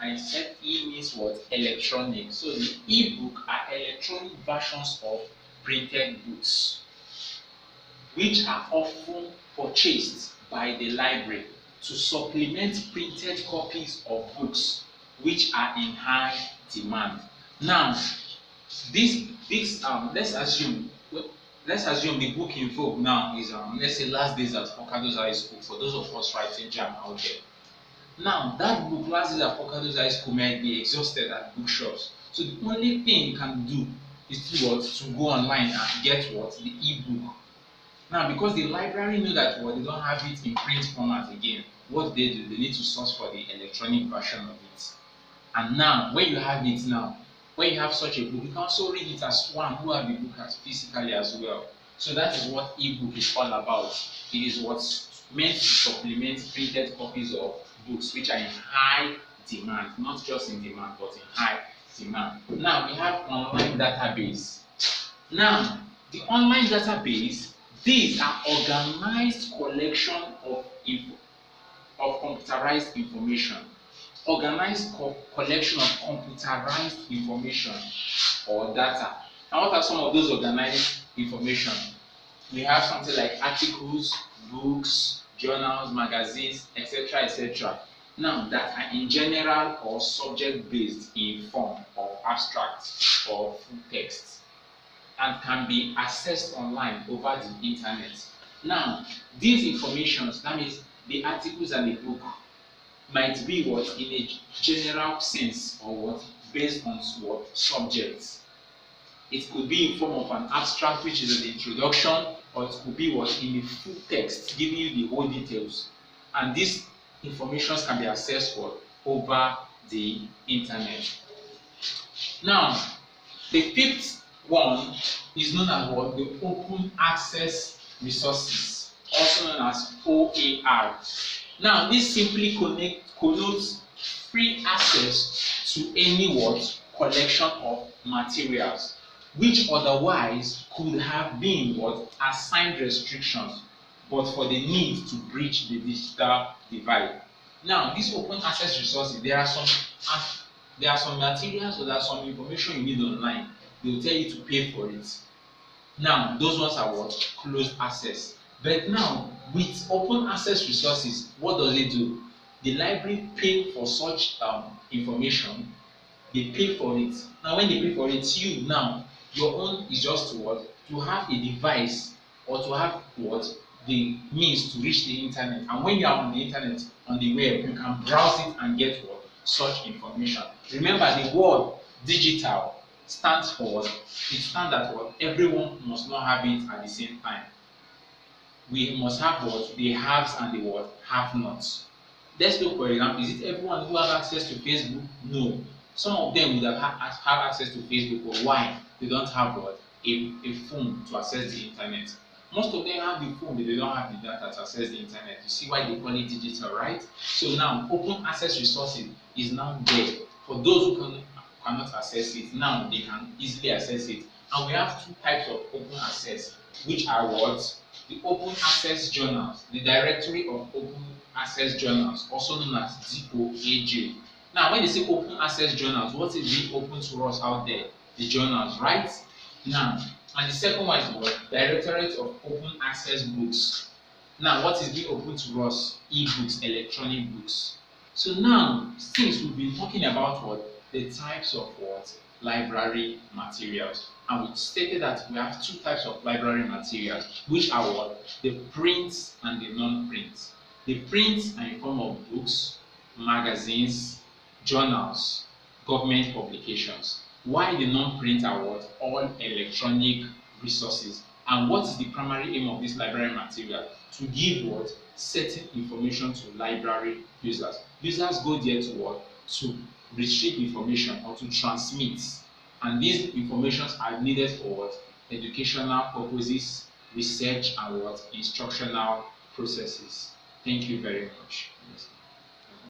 I said E means what? Electronic. So the e-book are electronic versions of printed books, which are often purchased by the library to supplement printed copies of books which are in high demand. Now, this let's assume the book in vogue now is let's say Last Days at Focados High School for those of us writing jam out there. Now that book Last Days at Focados High School might be exhausted at bookshops. So the only thing you can do is to go online and get what? The e-book. Now because the library know that they don't have it in print format again, what they do, they need to source for the electronic version of it. And now when you have it now, when you have such a book, you can also read it as one who have the book as physically as well. So that is what ebook is all about. It is what's meant to supplement printed copies of books which are in high demand, not just in demand, but in high demand. Now we have online database. Now the online database, these are organized collection of computerized information. Organized collection of computerized information or data. And what are some of those organized information? We have something like articles, books, journals, magazines, etc., etc. Now that are in general or subject based in form of abstract or full text and can be accessed online over the internet. Now these informations, that means the articles and the book, might be what in a general sense or what based on what subjects. It could be in form of an abstract which is an introduction, or it could be what in the full text giving you the whole details. And these informations can be accessed over the internet. Now the fifth one is known as what? The open access resources, also known as OAR. Now this simply connotes free access to any collection of materials which otherwise could have been assigned restrictions, but for the need to bridge the digital divide. Now these open access resources, there are some materials or there are some information you need online. They will tell you to pay for it. Now those ones are closed access. But now, with open access resources, what does it do? The library pay for such information. They pay for it. Now, when they pay for it, you now, your own is just to have a device or to have the means to reach the internet. And when you are on the internet, on the web, you can browse it and get such information. Remember, the word digital stands for what? It stands that everyone must not have it at the same time. We must have the haves and the have-nots. Let's look, for example, is it everyone who has access to Facebook? No. Some of them would have access to Facebook, but why? They don't have a phone to access the internet. Most of them have the phone, but they don't have the data to access the internet. You see why they call it digital, right? So now, open access resources is now there. For those who cannot access it, now they can easily access it. And we have two types of open access, which are the open access journals, the directory of open access journals, also known as DOAJ. Now, when they say open access journals, what is being open to us out there? The journals, right? Now, and the second one is Directorate of Open Access Books. Now, what is being open to us? E-books, electronic books. So now, since we've been talking about the types of library materials, and we stated that we have two types of library materials, which are the print and the non-print. The print are in form of books, magazines, journals, government publications. While the non-print are all electronic resources. And what is the primary aim of this library material? To give certain information to library users. Users go there to retrieve information or to transmit. And these informations are needed for educational purposes, research, and instructional processes. Thank you very much.